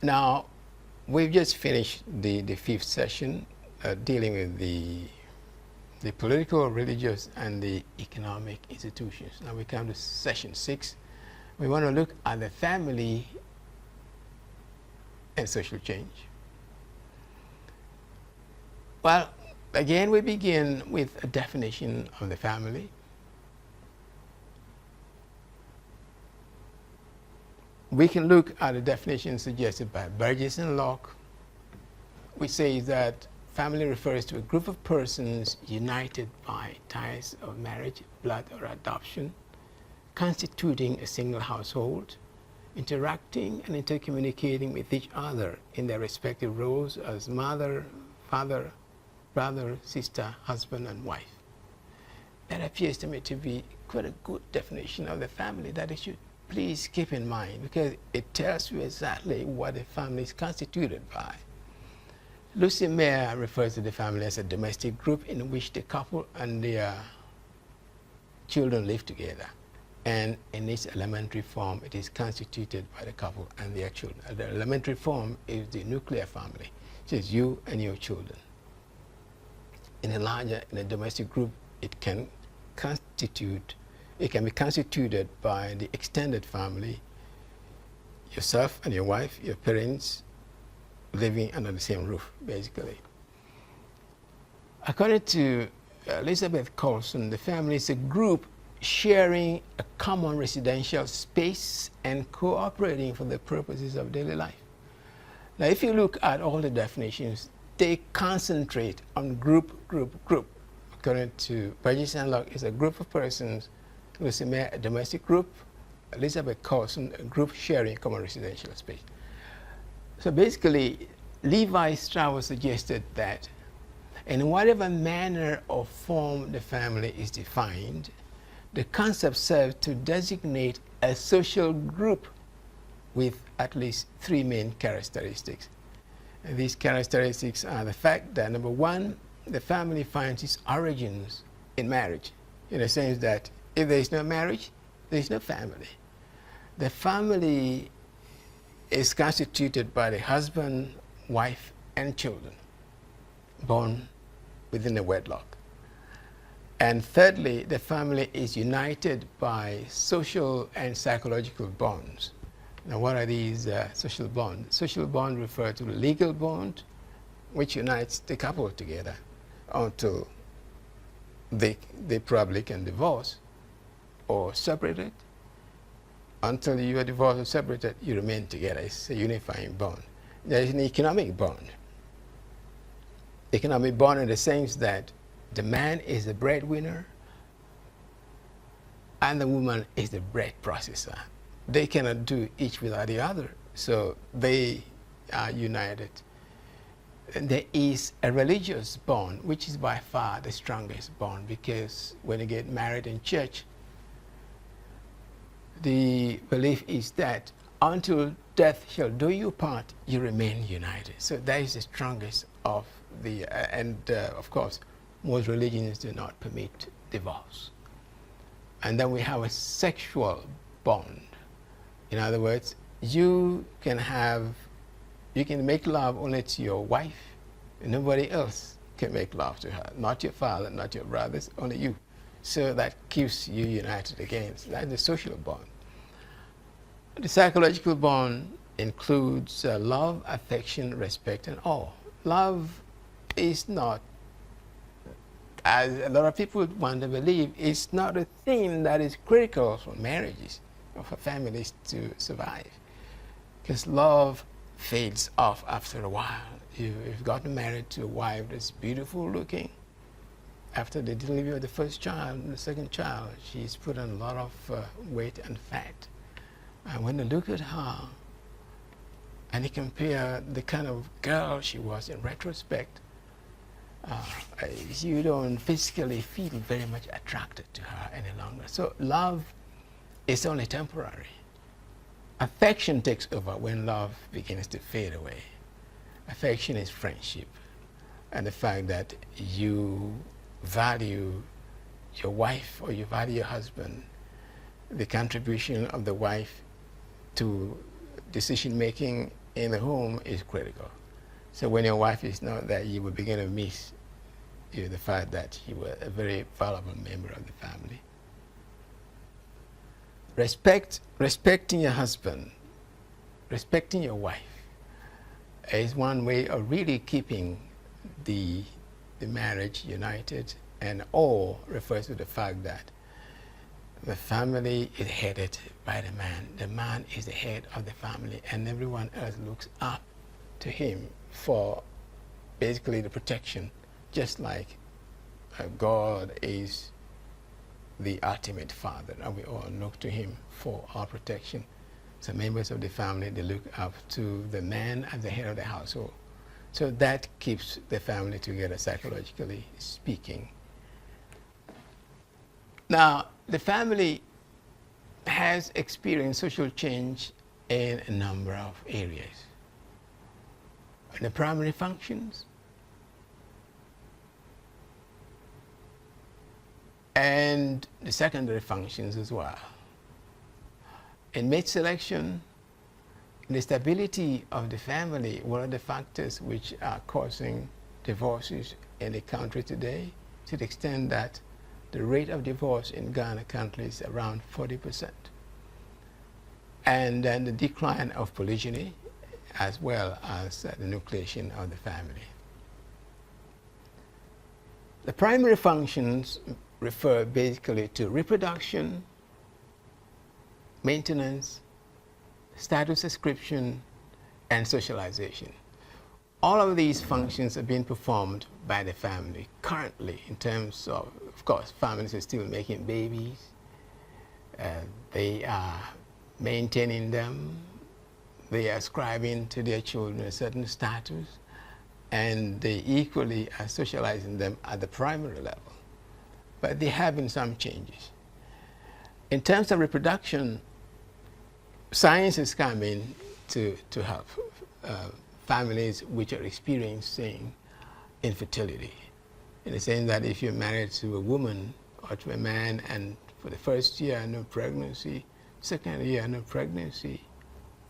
Now, we've just finished the fifth session dealing with the political, religious, and the economic institutions. Now we come to session 6. We want to look at the family and social change. Well, again, we begin with a definition of the family. We can look at the definition suggested by Burgess and Locke, which says that family refers to a group of persons united by ties of marriage, blood, or adoption, constituting a single household, interacting and intercommunicating with each other in their respective roles as mother, father, brother, sister, husband, and wife. That appears to me to be quite a good definition of the family that you should please keep in mind, because it tells you exactly what a family is constituted by. Lucy Mayer refers to the family as a domestic group in which the couple and their children live together. And in its elementary form, it is constituted by the couple and their children. The elementary form is the nuclear family, which is you and your children. In a domestic group, it can be constituted by the extended family, yourself and your wife, your parents, living under the same roof, basically. According to Elizabeth Colson, the family is a group sharing a common residential space and cooperating for the purposes of daily life. Now, if you look at all the definitions, they concentrate on group. According to Burgess and Locke, it's a group of persons. Lucy Mayer, a domestic group. Elizabeth Colson, a group sharing common residential space. So basically, Levi Strauss suggested that in whatever manner or form the family is defined, the concept serves to designate a social group with at least 3 main characteristics. And these characteristics are the fact that, number one, the family finds its origins in marriage, in the sense that if there is no marriage, there is no family. The family is constituted by the husband, wife, and children born within a wedlock. And thirdly, the family is united by social and psychological bonds. Now, what are these social bonds? Social bonds refer to the legal bond, which unites the couple together until they probably can divorce or separate it. Until you are divorced or separated, you remain together. It's a unifying bond. There is an economic bond. Economic bond in the sense that the man is the breadwinner and the woman is the bread processor. They cannot do each without the other, so they are united. And there is a religious bond, which is by far the strongest bond, because when you get married in church, the belief is that until death shall do you part, you remain united. So that is the strongest of the, of course, most religions do not permit divorce. And then we have a sexual bond. In other words, you can make love only to your wife, and nobody else can make love to her. Not your father, not your brothers, only you. So that keeps you united again. So that's the social bond. The psychological bond includes love, affection, respect, and awe. Love is not, as a lot of people want to believe, it's not a thing that is critical for marriages or for families to survive. Because love fades off after a while. You've gotten married to a wife that's beautiful looking. After the delivery of the first child and the second child, she's put on a lot of weight and fat. And when you look at her and you compare the kind of girl she was in retrospect, you don't physically feel very much attracted to her any longer. So love is only temporary. Affection takes over when love begins to fade away. Affection is friendship, and the fact that you value your wife or you value your husband, the contribution of the wife to decision making in the home is critical. So when your wife is not there, you will begin to miss the fact that you were a very valuable member of the family. Respecting your husband, respecting your wife is one way of really keeping the marriage united, and all refers to the fact that the family is headed by the man. The man is the head of the family, and everyone else looks up to him for basically the protection, just like God is the ultimate father, and we all look to him for our protection. So members of the family, they look up to the man as the head of the household. So that keeps the family together, psychologically speaking. Now, the family has experienced social change in a number of areas. The primary functions, and the secondary functions as well. In mate selection, the stability of the family, one of the factors which are causing divorces in the country today, to the extent that the rate of divorce in Ghana currently is around 40%. And then the decline of polygyny, as well as the nucleation of the family. The primary functions refer basically to reproduction, maintenance, status ascription, and socialization. All of these functions are being performed by the family currently, in terms of course, families are still making babies. They are maintaining them. They are ascribing to their children a certain status, and they equally are socializing them at the primary level. But there have been some changes. In terms of reproduction, science is coming to help families which are experiencing infertility, in the sense that if you're married to a woman or to a man and for the first year no pregnancy, second year no pregnancy,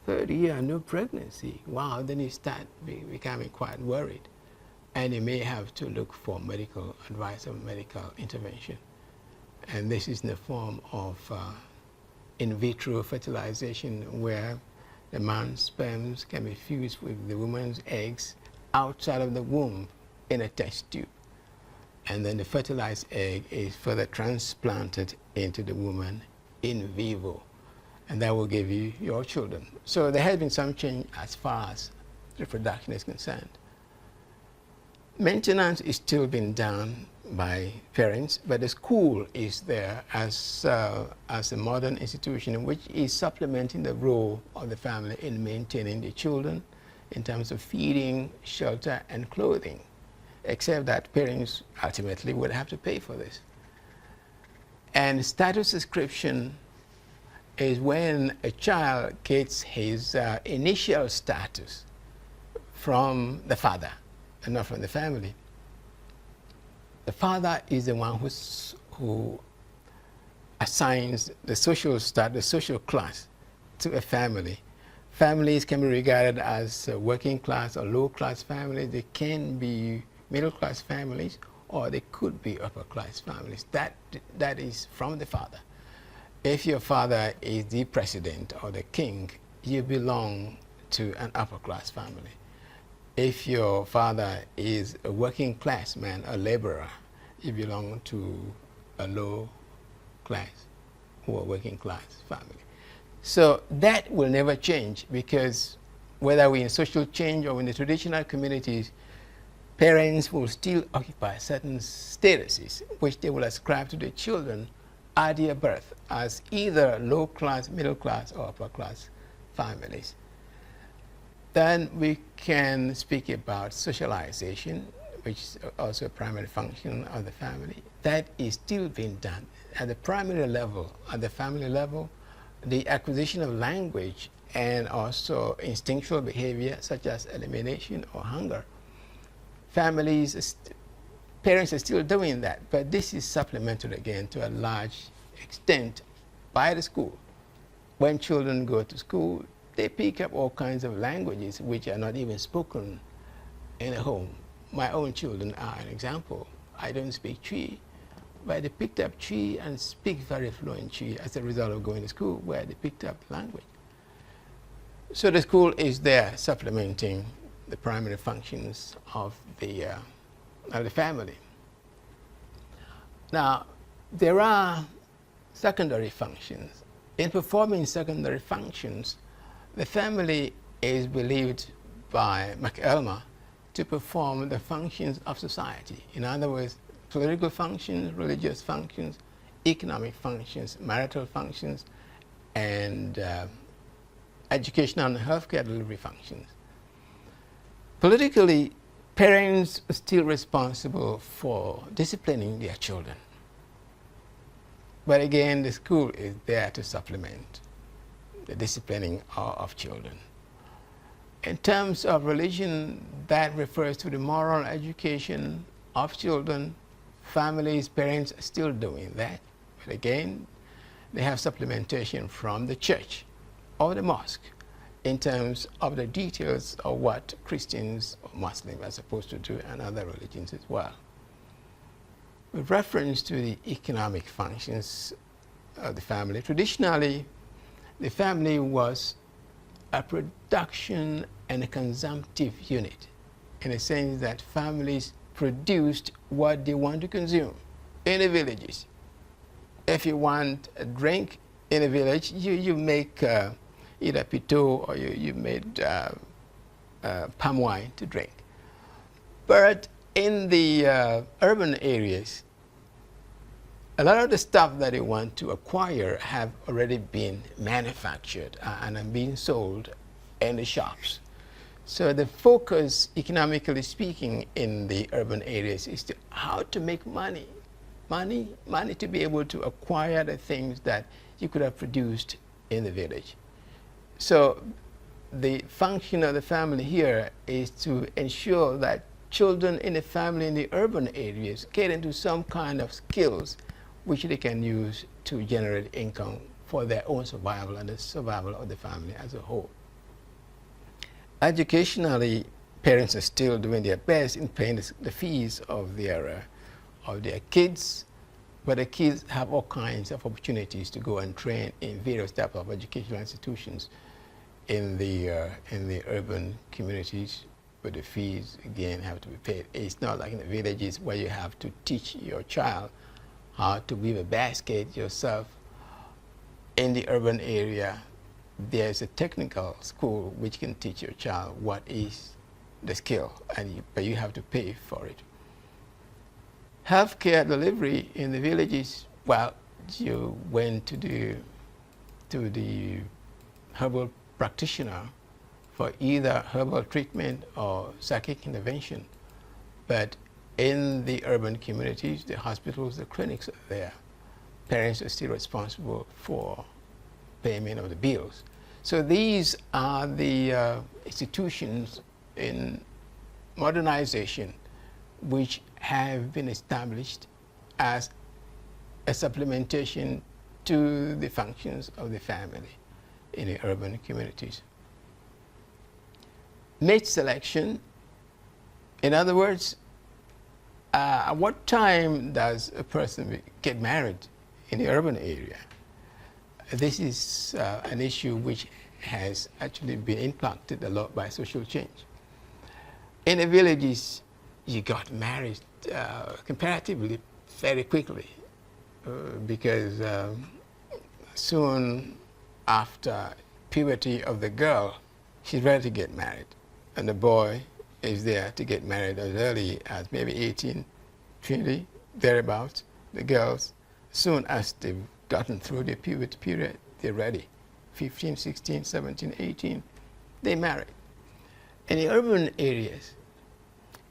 third year no pregnancy, wow, then you start becoming quite worried, and you may have to look for medical advice or medical intervention. And this is in the form of in vitro fertilization, where the man's sperms can be fused with the woman's eggs outside of the womb in a test tube. And then the fertilized egg is further transplanted into the woman in vivo. And that will give you your children. So there has been some change as far as reproduction is concerned. Maintenance is still being done by parents, but the school is there as a modern institution which is supplementing the role of the family in maintaining the children in terms of feeding, shelter, and clothing, except that parents ultimately would have to pay for this. And status ascription is when a child gets his initial status from the father and not from the family. The father is the one who assigns the social status, the social class to a family. Families can be regarded as working class or low class families. They can be middle class families, or they could be upper class families. That is from the father. If your father is the president or the king, you belong to an upper class family. If your father is a working class man, a laborer, you belong to a low class or working class family. So that will never change, because whether we're in social change or in the traditional communities, parents will still occupy certain statuses which they will ascribe to their children at their birth as either low class, middle class, or upper class families. Then we can speak about socialization, which is also a primary function of the family. That is still being done at the primary level, at the family level. The acquisition of language and also instinctual behavior such as elimination or hunger. Parents are still doing that, but this is supplemented again to a large extent by the school. When children go to school, they pick up all kinds of languages which are not even spoken in a home. My own children are an example. I don't speak Twi, but they picked up Twi and speak very fluent Twi as a result of going to school where they picked up the language. So the school is there supplementing the primary functions of the family. Now, there are secondary functions. In performing secondary functions, the family is believed by McElmer to perform the functions of society. In other words, political functions, religious functions, economic functions, marital functions, and educational and healthcare delivery functions. Politically, parents are still responsible for disciplining their children. But again, the school is there to supplement the disciplining of children. In terms of religion, that refers to the moral education of children. Families, parents are still doing that. But again, they have supplementation from the church or the mosque in terms of the details of what Christians or Muslims are supposed to do and other religions as well. With reference to the economic functions of the family, traditionally, the family was a production and a consumptive unit, in the sense that families produced what they want to consume in the villages. If you want a drink in a village, you make either pito or you made palm wine to drink. But in the urban areas, a lot of the stuff that they want to acquire have already been manufactured and are being sold in the shops. So the focus, economically speaking, in the urban areas is to how to make money. Money to be able to acquire the things that you could have produced in the village. So the function of the family here is to ensure that children in the family in the urban areas get into some kind of skills which they can use to generate income for their own survival and the survival of the family as a whole. Educationally, parents are still doing their best in paying the fees of their kids, but the kids have all kinds of opportunities to go and train in various types of educational institutions in the urban communities, but the fees, again, have to be paid. It's not like in the villages where you have to teach your child how to weave a basket yourself. In the urban area, there's a technical school which can teach your child what is the skill, but you have to pay for it. Healthcare delivery in the villages, well, you went to the herbal practitioner for either herbal treatment or psychic intervention. But in the urban communities, the hospitals, the clinics are there. Parents are still responsible for payment of the bills. So these are the institutions in modernization which have been established as a supplementation to the functions of the family in the urban communities. Mate selection, in other words, at what time does a person get married in the urban area? This is an issue which has actually been impacted a lot by social change. In the villages, you got married comparatively very quickly because soon after puberty of the girl, she's ready to get married, and the boy is there to get married as early as maybe 18, 20, thereabouts. The girls, soon as they've gotten through the puberty period, they're ready. 15, 16, 17, 18, they marry. In the urban areas,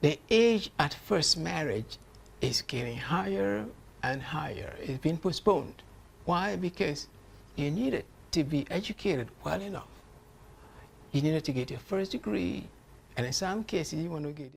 the age at first marriage is getting higher and higher. It's been postponed. Why? Because you needed to be educated well enough. You needed to get your first degree, and in some cases, you want to get